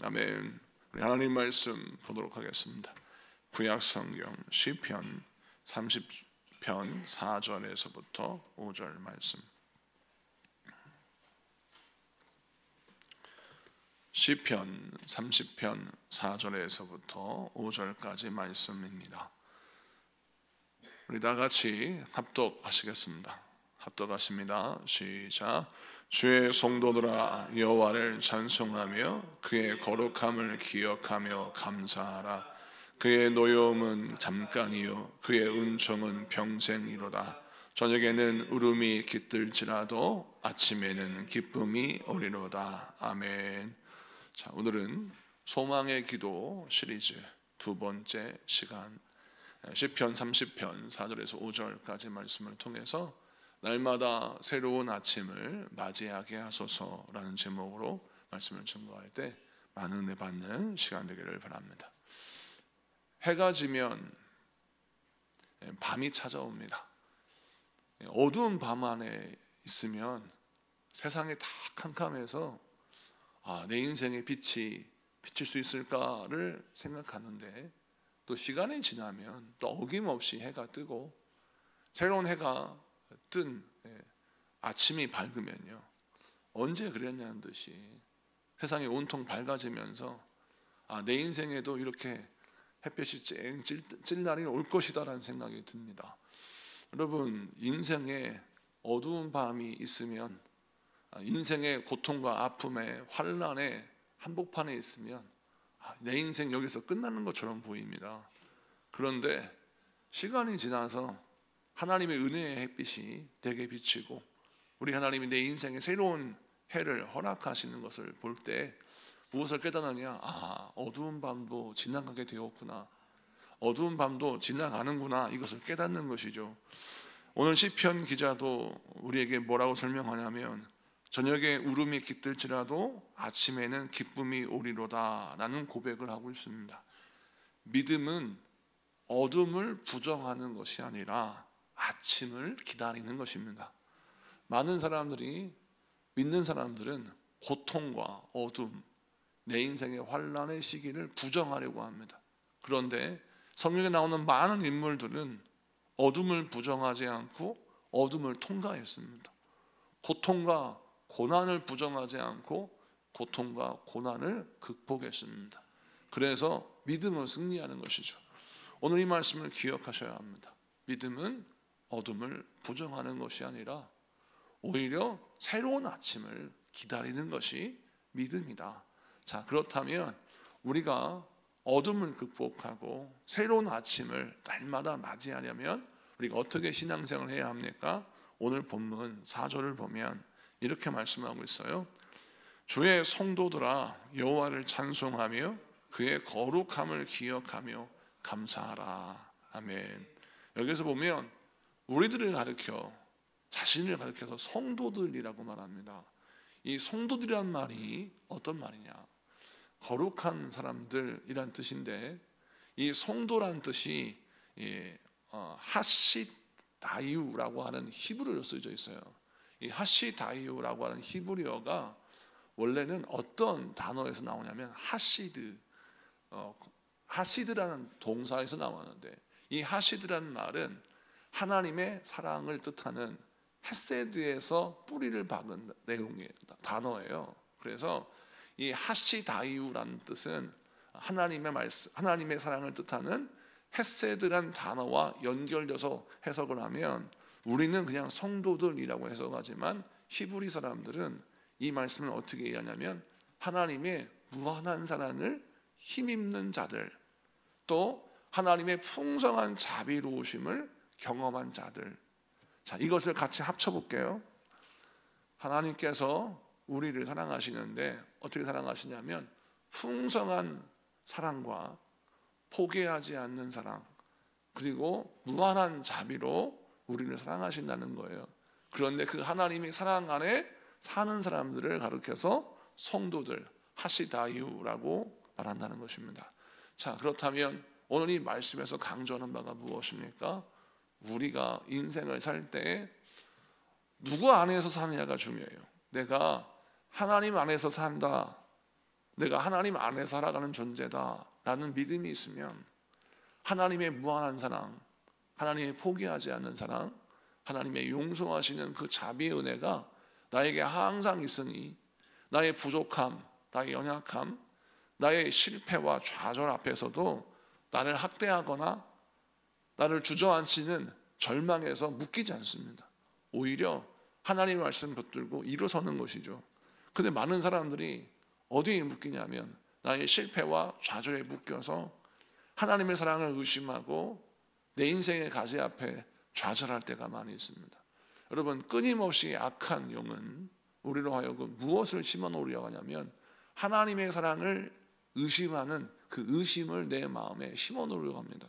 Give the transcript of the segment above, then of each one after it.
아멘. 우리 하나님 말씀 보도록 하겠습니다. 구약 성경 시편 30편 4절에서부터 5절 말씀. 시편 30편 4절에서부터 5절까지 말씀입니다. 우리 다 같이 합독하시겠습니다. 합독하십니다. 시작. 주의 성도들아 여호와를 찬송하며 그의 거룩함을 기억하며 감사하라. 그의 노여움은 잠깐이요 그의 은총은 평생이로다. 저녁에는 울음이 깃들지라도 아침에는 기쁨이 오리로다. 아멘. 자, 오늘은 소망의 기도 시리즈 두 번째 시간, 시편 30편 4절에서 5절까지 말씀을 통해서 날마다 새로운 아침을 맞이하게 하소서라는 제목으로 말씀을 증거할 때 많은 은혜 받는 시간 되기를 바랍니다. 해가 지면 밤이 찾아옵니다. 어두운 밤 안에 있으면 세상이 다 캄캄해서 내 인생에 빛이 비칠 수 있을까를 생각하는데, 또 시간이 지나면 또 어김없이 해가 뜨고 새로운 해가 뜬 아침이 밝으면요, 언제 그랬냐는 듯이 세상이 온통 밝아지면서 내 인생에도 이렇게 햇볕이 찔 날이 올 것이다라는 생각이 듭니다. 여러분, 인생에 어두운 밤이 있으면, 인생의 고통과 아픔의 환난의 한복판에 있으면 내 인생 여기서 끝나는 것처럼 보입니다. 그런데 시간이 지나서 하나님의 은혜의 햇빛이 내게 비치고 우리 하나님이 내 인생에 새로운 해를 허락하시는 것을 볼 때 무엇을 깨닫느냐? 어두운 밤도 지나가게 되었구나, 어두운 밤도 지나가는구나, 이것을 깨닫는 것이죠. 오늘 시편 기자도 우리에게 뭐라고 설명하냐면, 저녁에 울음이 깃들지라도 아침에는 기쁨이 오리로다 라는 고백을 하고 있습니다. 믿음은 어둠을 부정하는 것이 아니라 아침을 기다리는 것입니다. 많은 사람들이, 믿는 사람들은 고통과 어둠, 내 인생의 환난의 시기를 부정하려고 합니다. 그런데 성경에 나오는 많은 인물들은 어둠을 부정하지 않고 어둠을 통과했습니다. 고통과 고난을 부정하지 않고 고통과 고난을 극복했습니다. 그래서 믿음은 승리하는 것이죠. 오늘 이 말씀을 기억하셔야 합니다. 믿음은 어둠을 부정하는 것이 아니라 오히려 새로운 아침을 기다리는 것이 믿음이다. 자, 그렇다면 우리가 어둠을 극복하고 새로운 아침을 날마다 맞이하려면 우리가 어떻게 신앙생활을 해야 합니까? 오늘 본문 4절을 보면 이렇게 말씀하고 있어요. 주의 성도들아 여호와를 찬송하며 그의 거룩함을 기억하며 감사하라. 아멘. 여기서 보면 우리들을 가르쳐, 자신을 가르쳐서 성도들이라고 말합니다. 이 성도들이란 말이 어떤 말이냐? 거룩한 사람들이란 뜻인데, 이 성도란 뜻이 하시다이우라고 하는 히브리어로 쓰여져 있어요. 이 하시다이우라고 하는 히브리어가 원래는 어떤 단어에서 나오냐면 하시드라는 동사에서 나왔는데, 이 하시드라는 말은 하나님의 사랑을 뜻하는 헤세드에서 뿌리를 박은 내용의 단어예요. 그래서 이 하시다이우라는 뜻은 하나님의 말씀, 하나님의 사랑을 뜻하는 헤세드란 단어와 연결돼서 해석을 하면 우리는 그냥 성도들이라고 해석하지만 히브리 사람들은 이 말씀을 어떻게 이해하냐면 하나님의 무한한 사랑을 힘입는 자들, 또 하나님의 풍성한 자비로우심을 경험한 자들. 자, 이것을 같이 합쳐볼게요. 하나님께서 우리를 사랑하시는데 어떻게 사랑하시냐면 풍성한 사랑과 포기하지 않는 사랑, 그리고 무한한 자비로 우리를 사랑하신다는 거예요. 그런데 그 하나님의 사랑 안에 사는 사람들을 가르쳐서 성도들, 하시다이우라고 말한다는 것입니다. 자, 그렇다면 오늘 이 말씀에서 강조하는 바가 무엇입니까? 우리가 인생을 살 때 누구 안에서 사느냐가 중요해요. 내가 하나님 안에서 산다, 내가 하나님 안에 살아가는 존재다라는 믿음이 있으면 하나님의 무한한 사랑, 하나님의 포기하지 않는 사랑, 하나님의 용서하시는 그 자비의 은혜가 나에게 항상 있으니 나의 부족함, 나의 연약함, 나의 실패와 좌절 앞에서도 나를 학대하거나 나를 주저앉히는 절망에서 묶이지 않습니다. 오히려 하나님의 말씀 붙들고 일어서는 것이죠. 근데 많은 사람들이 어디에 묶이냐면 나의 실패와 좌절에 묶여서 하나님의 사랑을 의심하고 내 인생의 가지 앞에 좌절할 때가 많이 있습니다. 여러분, 끊임없이 악한 영은 우리로 하여금 무엇을 심어놓으려고 하냐면 하나님의 사랑을 의심하는 그 의심을 내 마음에 심어놓으려고 합니다.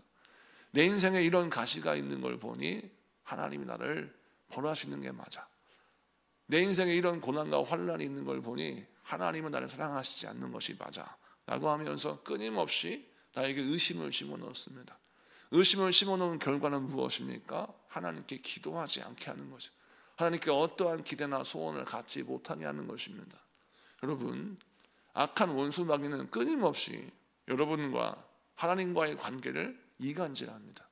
내 인생에 이런 가시가 있는 걸 보니 하나님이 나를 벌하시는 게 맞아. 내 인생에 이런 고난과 환난이 있는 걸 보니 하나님은 나를 사랑하시지 않는 것이 맞아 라고 하면서 끊임없이 나에게 의심을 심어넣습니다. 의심을 심어놓은 결과는 무엇입니까? 하나님께 기도하지 않게 하는 거죠. 하나님께 어떠한 기대나 소원을 갖지 못하게 하는 것입니다. 여러분, 악한 원수 마귀는 끊임없이 여러분과 하나님과의 관계를 이간질합니다.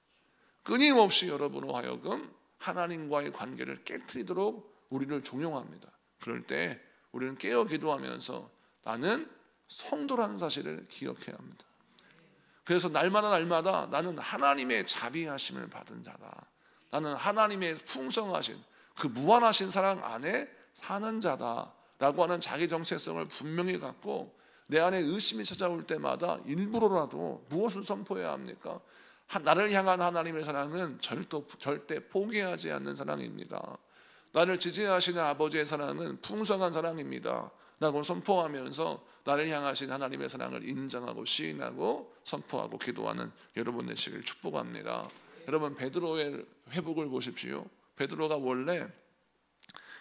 끊임없이 여러분으로 하여금 하나님과의 관계를 깨트리도록 우리를 종용합니다. 그럴 때 우리는 깨어 기도하면서 나는 성도라는 사실을 기억해야 합니다. 그래서 날마다 나는 하나님의 자비하심을 받은 자다. 나는 하나님의 풍성하신 그 무한하신 사랑 안에 사는 자다 라고 하는 자기 정체성을 분명히 갖고 내 안에 의심이 찾아올 때마다 일부러라도 무엇을 선포해야 합니까? 나를 향한 하나님의 사랑은 절대 포기하지 않는 사랑입니다. 나를 지지하시는 아버지의 사랑은 풍성한 사랑입니다 라고 선포하면서 나를 향하신 하나님의 사랑을 인정하고 시인하고 선포하고 기도하는 여러분 되시길 축복합니다. 여러분, 베드로의 회복을 보십시오. 베드로가 원래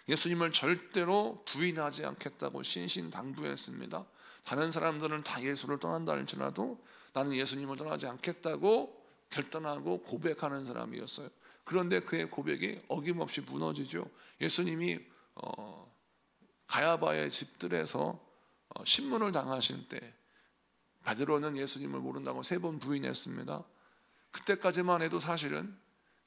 예수님을 절대로 부인하지 않겠다고 신신당부했습니다. 다른 사람들은 다 예수를 떠난다 할지라도 나는 예수님을 떠나지 않겠다고 결단하고 고백하는 사람이었어요. 그런데 그의 고백이 어김없이 무너지죠. 예수님이 가야바의 집들에서 신문을 당하실 때 베드로는 예수님을 모른다고 3번 부인했습니다. 그때까지만 해도 사실은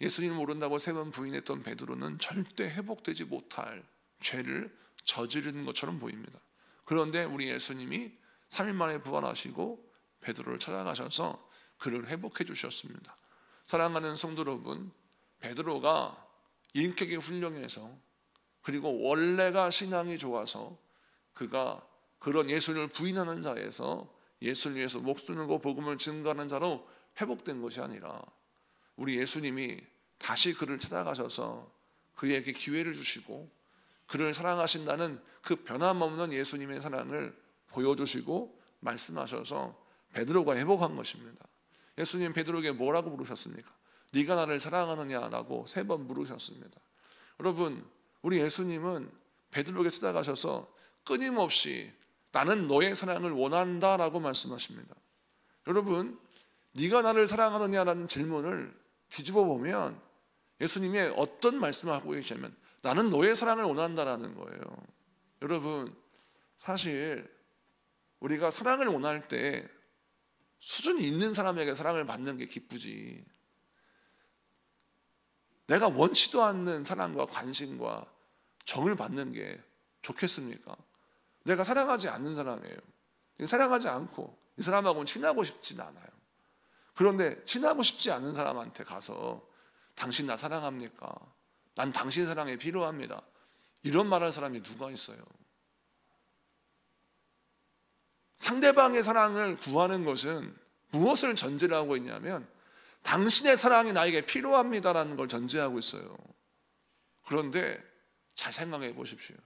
예수님을 모른다고 3번 부인했던 베드로는 절대 회복되지 못할 죄를 저지르는 것처럼 보입니다. 그런데 우리 예수님이 3일 만에 부활하시고 베드로를 찾아가셔서 그를 회복해 주셨습니다. 사랑하는 성도 여러분, 베드로가 인격이 훌륭해서 그리고 원래가 신앙이 좋아서 그가 그런 예수를 부인하는 자에서 예수를 위해서 목숨을 걸고 복음을 증거하는 자로 회복된 것이 아니라 우리 예수님이 다시 그를 찾아가셔서 그에게 기회를 주시고 그를 사랑하신다는 그 변함없는 예수님의 사랑을 보여주시고 말씀하셔서 베드로가 회복한 것입니다. 예수님 베드로에게 뭐라고 물으셨습니까? 네가 나를 사랑하느냐라고 3번 물으셨습니다. 여러분, 우리 예수님은 베드로에게 찾아가셔서 끊임없이 나는 너의 사랑을 원한다라고 말씀하십니다. 여러분, 네가 나를 사랑하느냐라는 질문을 뒤집어 보면 예수님이 어떤 말씀을 하고 계시냐면 나는 너의 사랑을 원한다라는 거예요. 여러분, 사실 우리가 사랑을 원할 때 수준이 있는 사람에게 사랑을 받는 게 기쁘지, 내가 원치도 않는 사랑과 관심과 정을 받는 게 좋겠습니까? 내가 사랑하지 않는 사람이에요. 사랑하지 않고 이 사람하고는 친하고 싶지는 않아요. 그런데 친하고 싶지 않은 사람한테 가서 당신 나 사랑합니까? 난 당신 사랑이 필요합니다. 이런 말할 사람이 누가 있어요? 상대방의 사랑을 구하는 것은 무엇을 전제로 하고 있냐면 당신의 사랑이 나에게 필요합니다라는 걸 전제하고 있어요. 그런데 잘 생각해 보십시오.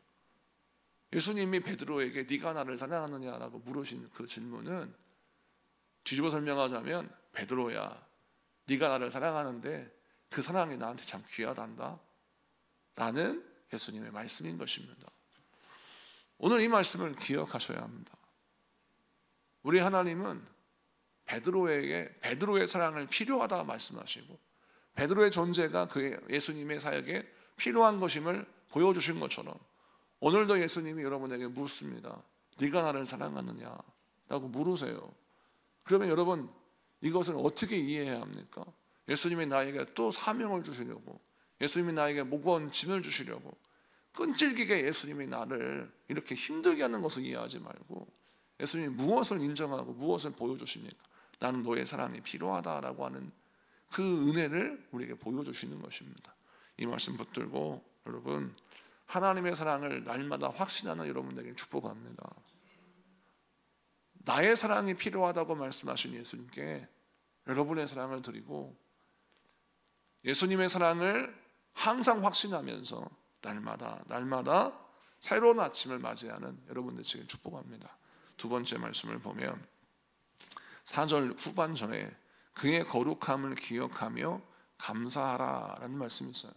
예수님이 베드로에게 네가 나를 사랑하느냐라고 물으신 그 질문은 뒤집어 설명하자면 베드로야, 네가 나를 사랑하는데 그 사랑이 나한테 참 귀하단다 라는 예수님의 말씀인 것입니다. 오늘 이 말씀을 기억하셔야 합니다. 우리 하나님은 베드로에게 베드로의 사랑을 필요하다 말씀하시고 베드로의 존재가 그 예수님의 사역에 필요한 것임을 보여주신 것처럼 오늘도 예수님이 여러분에게 묻습니다. 네가 나를 사랑하느냐? 라고 물으세요. 그러면 여러분 이것을 어떻게 이해해야 합니까? 예수님이 나에게 또 사명을 주시려고, 예수님이 나에게 무거운 짐을 주시려고 끈질기게 예수님이 나를 이렇게 힘들게 하는 것을 이해하지 말고, 예수님이 무엇을 인정하고 무엇을 보여주십니까? 나는 너의 사랑이 필요하다라고 하는 그 은혜를 우리에게 보여주시는 것입니다. 이 말씀 붙들고 여러분 하나님의 사랑을 날마다 확신하는 여러분들에게 축복합니다. 나의 사랑이 필요하다고 말씀하신 예수님께 여러분의 사랑을 드리고, 예수님의 사랑을 항상 확신하면서 날마다 새로운 아침을 맞이하는 여러분들 지금 축복합니다. 두 번째 말씀을 보면 4절 후반절에 그의 거룩함을 기억하며 감사하라 라는 말씀이 있어요.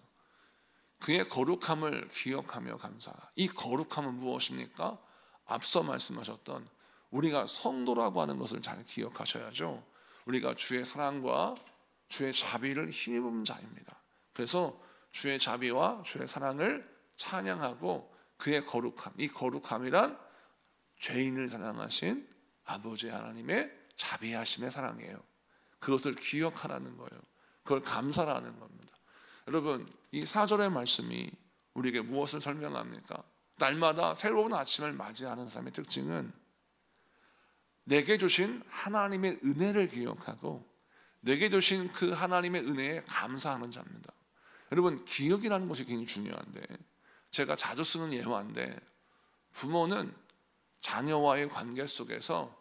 그의 거룩함을 기억하며 감사하라. 이 거룩함은 무엇입니까? 앞서 말씀하셨던 우리가 성도라고 하는 것을 잘 기억하셔야죠. 우리가 주의 사랑과 주의 자비를 힘입은 자입니다. 그래서 주의 자비와 주의 사랑을 찬양하고 그의 거룩함, 이 거룩함이란 죄인을 사랑하신 아버지 하나님의 자비하심의 사랑이에요. 그것을 기억하라는 거예요. 그걸 감사라는 겁니다. 여러분 이 4절의 말씀이 우리에게 무엇을 설명합니까? 날마다 새로운 아침을 맞이하는 사람의 특징은 내게 주신 하나님의 은혜를 기억하고 내게 주신 그 하나님의 은혜에 감사하는 자입니다. 여러분 기억이라는 것이 굉장히 중요한데, 제가 자주 쓰는 예화인데, 부모는 자녀와의 관계 속에서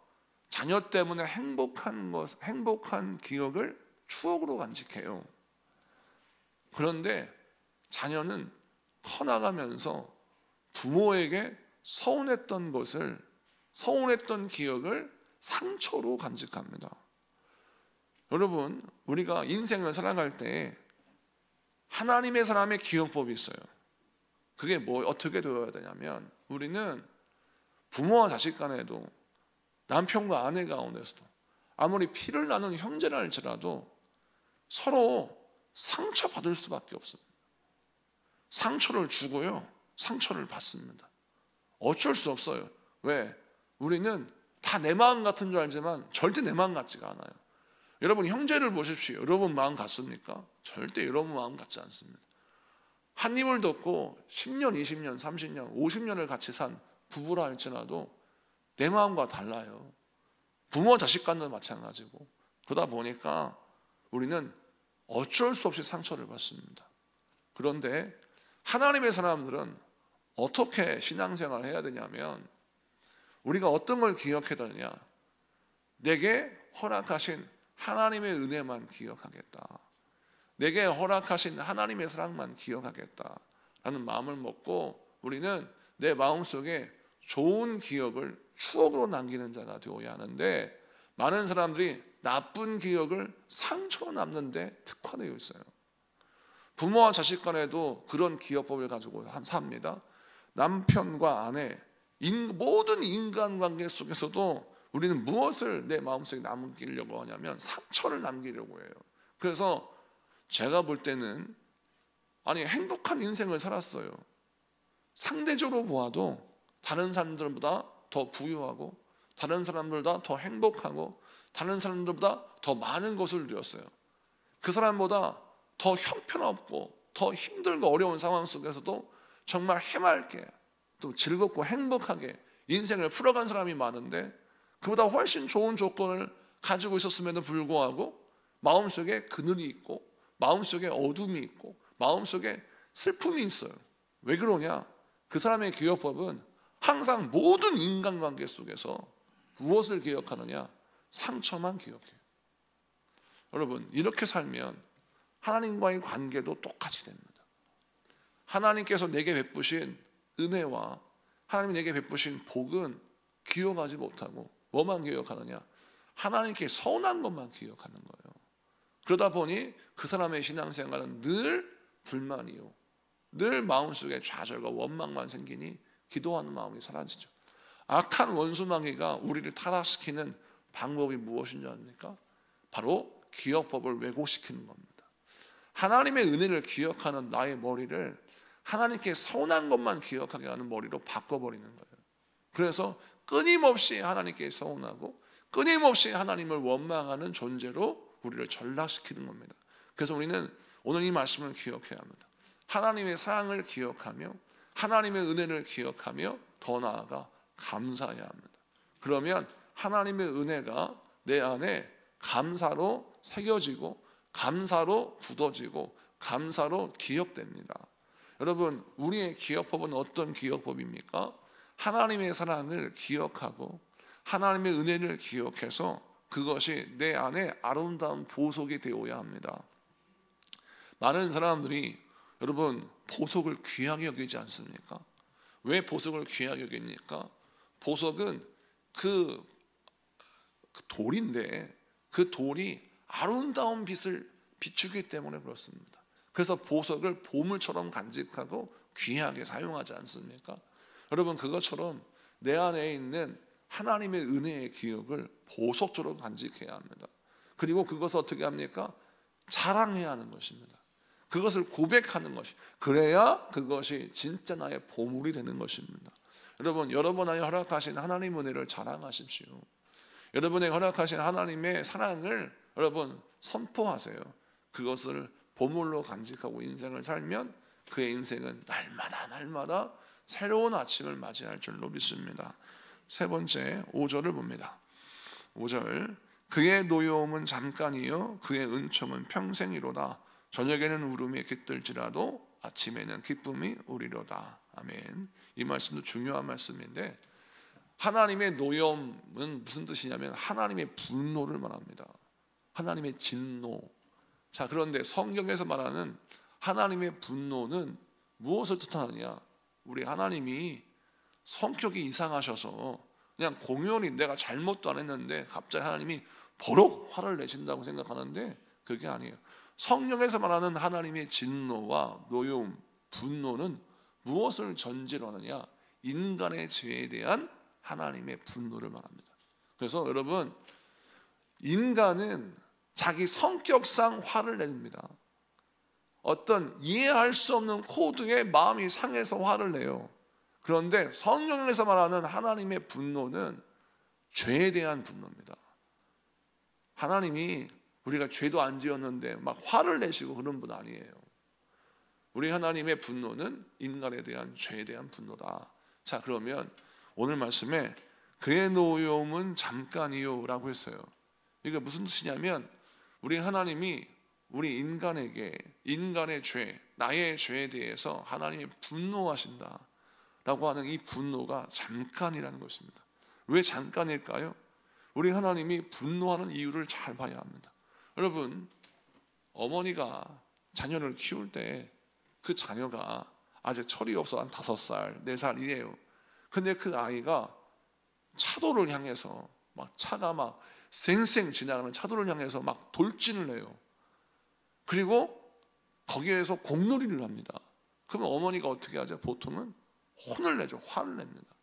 자녀 때문에 행복한 기억을 추억으로 간직해요. 그런데 자녀는 커나가면서 부모에게 서운했던 기억을 상처로 간직합니다. 여러분 우리가 인생을 살아갈 때 하나님의 사람의 기억법이 있어요. 그게 어떻게 되어야 되냐면, 우리는 부모와 자식 간에도 남편과 아내 가운데서도 아무리 피를 나눈 형제라 할지라도 서로 상처받을 수밖에 없습니다. 상처를 주고요, 상처를 받습니다. 어쩔 수 없어요. 왜? 우리는 다 내 마음 같은 줄 알지만 절대 내 마음 같지가 않아요. 여러분 형제를 보십시오. 여러분 마음 같습니까? 절대 여러분 마음 같지 않습니다. 한 입을 덮고 10년, 20년, 30년, 50년을 같이 산 부부라 할지라도 내 마음과 달라요. 부모 자식 간도 마찬가지고. 그러다 보니까 우리는 어쩔 수 없이 상처를 받습니다. 그런데 하나님의 사람들은 어떻게 신앙생활을 해야 되냐면, 우리가 어떤 걸 기억해야 되냐, 내게 허락하신 하나님의 은혜만 기억하겠다, 내게 허락하신 하나님의 사랑만 기억하겠다 라는 마음을 먹고 우리는 내 마음속에 좋은 기억을 추억으로 남기는 자가 되어야 하는데, 많은 사람들이 나쁜 기억을 상처로 남는 데 특화되어 있어요. 부모와 자식 간에도 그런 기억법을 가지고 삽니다. 남편과 아내, 모든 인간관계 속에서도 우리는 무엇을 내 마음속에 남기려고 하냐면 상처를 남기려고 해요. 그래서 제가 볼 때는 행복한 인생을 살았어요. 상대적으로 보아도 다른 사람들보다 더 부유하고 다른 사람들보다 더 행복하고 다른 사람들보다 더 많은 것을 누렸어요. 그 사람보다 더 형편없고 더 힘들고 어려운 상황 속에서도 정말 해맑게 또 즐겁고 행복하게 인생을 풀어간 사람이 많은데, 그보다 훨씬 좋은 조건을 가지고 있었음에도 불구하고 마음속에 그늘이 있고 마음속에 어둠이 있고 마음속에 슬픔이 있어요. 왜 그러냐? 그 사람의 기억법은 항상 모든 인간관계 속에서 무엇을 기억하느냐? 상처만 기억해요. 여러분 이렇게 살면 하나님과의 관계도 똑같이 됩니다. 하나님께서 내게 베푸신 은혜와 하나님이 내게 베푸신 복은 기억하지 못하고 뭐만 기억하느냐? 하나님께 서운한 것만 기억하는 거예요. 그러다 보니 그 사람의 신앙생활은 늘 불만이요, 늘 마음속에 좌절과 원망만 생기니 기도하는 마음이 사라지죠. 악한 원수마귀가 우리를 타락시키는 방법이 무엇인지 아십니까? 바로 기억법을 왜곡시키는 겁니다. 하나님의 은혜를 기억하는 나의 머리를 하나님께 서운한 것만 기억하게 하는 머리로 바꿔버리는 거예요. 그래서 끊임없이 하나님께 서운하고 끊임없이 하나님을 원망하는 존재로 우리를 전락시키는 겁니다. 그래서 우리는 오늘 이 말씀을 기억해야 합니다. 하나님의 사랑을 기억하며 하나님의 은혜를 기억하며 더 나아가 감사해야 합니다. 그러면 하나님의 은혜가 내 안에 감사로 새겨지고 감사로 굳어지고 감사로 기억됩니다. 여러분, 우리의 기억법은 어떤 기억법입니까? 하나님의 사랑을 기억하고 하나님의 은혜를 기억해서 그것이 내 안에 아름다운 보석이 되어야 합니다. 많은 사람들이 여러분 보석을 귀하게 여기지 않습니까? 왜 보석을 귀하게 여깁니까? 보석은 그 돌인데 그 돌이 아름다운 빛을 비추기 때문에 그렇습니다. 그래서 보석을 보물처럼 간직하고 귀하게 사용하지 않습니까? 여러분, 그것처럼 내 안에 있는 하나님의 은혜의 기억을 보석처럼 간직해야 합니다. 그리고 그것을 어떻게 합니까? 자랑해야 하는 것입니다. 그것을 고백하는 것이, 그래야 그것이 진짜 나의 보물이 되는 것입니다. 여러분 안에 허락하신 하나님의 은혜를 자랑하십시오. 여러분의 허락하신 하나님의 사랑을 여러분 선포하세요. 그것을 보물로 간직하고 인생을 살면 그의 인생은 날마다 새로운 아침을 맞이할 줄로 믿습니다. 세 번째 5절을 봅니다. 5절, 그의 노여움은 잠깐이요 그의 은총은 평생이로다. 저녁에는 울음이 깃들지라도 아침에는 기쁨이 오리로다. 아멘. 이 말씀도 중요한 말씀인데, 하나님의 노여움은 무슨 뜻이냐면 하나님의 분노를 말합니다. 하나님의 진노. 자, 그런데 성경에서 말하는 하나님의 분노는 무엇을 뜻하느냐? 우리 하나님이 성격이 이상하셔서 그냥 공연히 내가 잘못도 안 했는데 갑자기 하나님이 버럭 화를 내신다고 생각하는데 그게 아니에요. 성경에서 말하는 하나님의 진노와 노여움, 분노는 무엇을 전제로 하느냐? 인간의 죄에 대한 하나님의 분노를 말합니다. 그래서 여러분, 인간은 자기 성격상 화를 냅니다. 어떤 이해할 수 없는 코드에 마음이 상해서 화를 내요. 그런데 성경에서 말하는 하나님의 분노는 죄에 대한 분노입니다. 하나님이 우리가 죄도 안 지었는데 막 화를 내시고 그런 분 아니에요. 우리 하나님의 분노는 인간에 대한 죄에 대한 분노다. 자, 그러면 오늘 말씀에 그의 노여움은 잠깐이요 라고 했어요. 이게 무슨 뜻이냐면 우리 하나님이 우리 인간에게 인간의 죄, 나의 죄에 대해서 하나님이 분노하신다 라고 하는 이 분노가 잠깐이라는 것입니다. 왜 잠깐일까요? 우리 하나님이 분노하는 이유를 잘 봐야 합니다. 여러분, 어머니가 자녀를 키울 때 그 자녀가 아직 철이 없어 한 5살, 4살 이래요. 근데 그 아이가 차도를 향해서 막 차가 막 쌩쌩 지나가는 차도를 향해서 막 돌진을 해요. 그리고 거기에서 공놀이를 합니다. 그러면 어머니가 어떻게 하죠? 보통은 혼을 내죠. 화를 냅니다.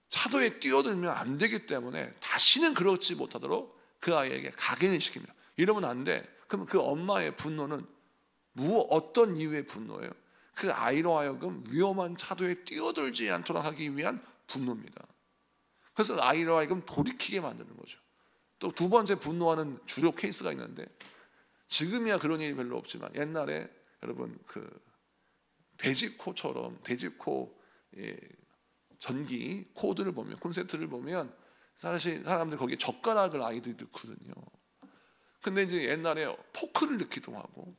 차도에 뛰어들면 안 되기 때문에 다시는 그렇지 못하도록 그 아이에게 각인을 시킵니다. 이러면 안 돼. 그럼 그 엄마의 분노는 어떤 이유의 분노예요? 그 아이로 하여금 위험한 차도에 뛰어들지 않도록 하기 위한 분노입니다. 그래서 아이로 하여금 돌이키게 만드는 거죠. 또 두 번째 분노하는 주력 케이스가 있는데, 지금이야 그런 일이 별로 없지만 옛날에 여러분 그 돼지코처럼 돼지코 전기 코드를 보면, 콘센트를 보면 사실 사람들 거기에 젓가락을 아이들이 넣거든요. 근데 이제 옛날에 포크를 넣기도 하고,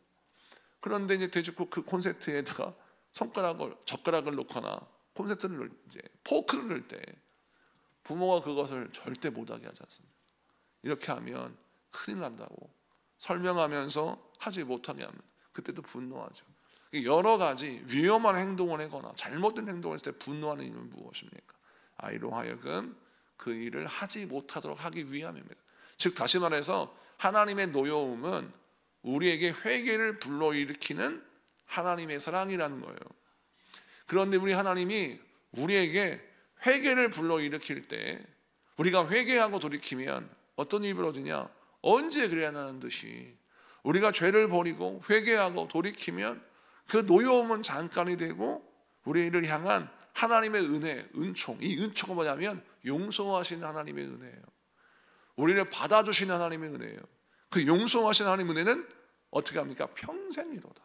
그런데 이제 돼지코 그 콘센트에다가 젓가락을 넣거나 콘센트를 이제 포크를 넣을 때 부모가 그것을 절대 못하게 하지 않습니다. 이렇게 하면 큰일 난다고 설명하면서 하지 못하게 하면 그때도 분노하죠. 여러 가지 위험한 행동을 하거나 잘못된 행동을 했을 때 분노하는 이유는 무엇입니까? 아이로 하여금 그 일을 하지 못하도록 하기 위함입니다. 즉 다시 말해서 하나님의 노여움은 우리에게 회개를 불러일으키는 하나님의 사랑이라는 거예요. 그런데 우리 하나님이 우리에게 회개를 불러일으킬 때 우리가 회개하고 돌이키면 어떤 일이 벌어지냐? 언제 그래야 하는 듯이 우리가 죄를 버리고 회개하고 돌이키면 그 노여움은 잠깐이 되고 우리를 향한 하나님의 은혜, 은총. 이 은총은 뭐냐면 용서하시는 하나님의 은혜예요. 우리를 받아주시는 하나님의 은혜예요. 그 용서하시는 하나님의 은혜는 어떻게 합니까? 평생이로다.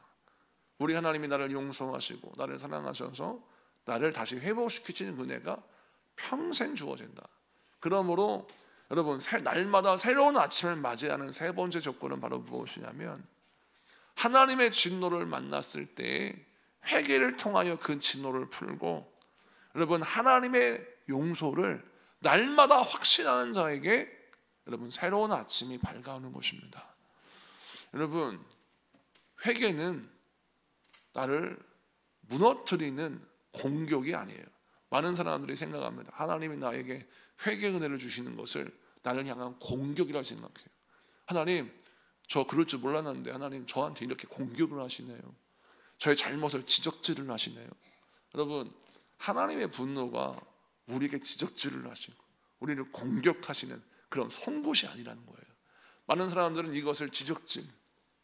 우리 하나님이 나를 용서하시고 나를 사랑하셔서 나를 다시 회복시키시는 은혜가 평생 주어진다. 그러므로 여러분, 날마다 새로운 아침을 맞이하는 세 번째 조건은 바로 무엇이냐면, 하나님의 진노를 만났을 때 회개를 통하여 그 진노를 풀고, 여러분, 하나님의 용서를 날마다 확신하는 자에게 여러분 새로운 아침이 밝아오는 것입니다. 여러분, 회개는 나를 무너뜨리는 공격이 아니에요. 많은 사람들이 생각합니다. 하나님이 나에게 회개 은혜를 주시는 것을 나를 향한 공격이라고 생각해요. 하나님, 저 그럴 줄 몰랐는데 하나님 저한테 이렇게 공격을 하시네요. 저의 잘못을 지적질을 하시네요. 여러분, 하나님의 분노가 우리에게 지적질을 하시고 우리를 공격하시는 그런 송곳이 아니라는 거예요. 많은 사람들은 이것을 지적질,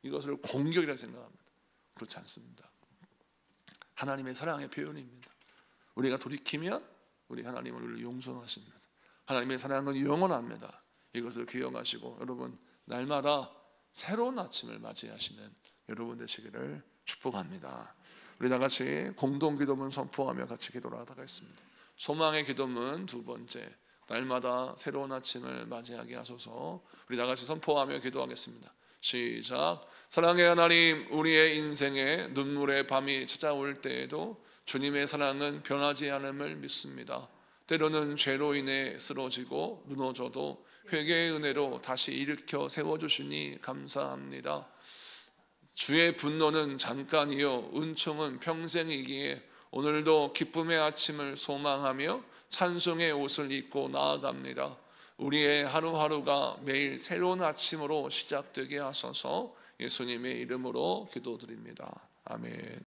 이것을 공격이라고 생각합니다. 그렇지 않습니다. 하나님의 사랑의 표현입니다. 우리가 돌이키면 우리 하나님은 우리를 용서하십니다. 하나님의 사랑은 영원합니다. 이것을 기억하시고 여러분, 날마다 새로운 아침을 맞이하시는 여러분 되시기를 축복합니다. 우리 다 같이 공동기도문 선포하며 같이 기도를 하도록 하겠습니다. 소망의 기도문 두 번째, 날마다 새로운 아침을 맞이하게 하소서. 우리 다 같이 선포하며 기도하겠습니다. 시작. 사랑의 하나님, 우리의 인생에 눈물의 밤이 찾아올 때에도 주님의 사랑은 변하지 않음을 믿습니다. 때로는 죄로 인해 쓰러지고 무너져도 회개의 은혜로 다시 일으켜 세워주시니 감사합니다. 주의 분노는 잠깐이요 은총은 평생이기에 오늘도 기쁨의 아침을 소망하며 찬송의 옷을 입고 나아갑니다. 우리의 하루하루가 매일 새로운 아침으로 시작되게 하소서. 예수님의 이름으로 기도드립니다. 아멘.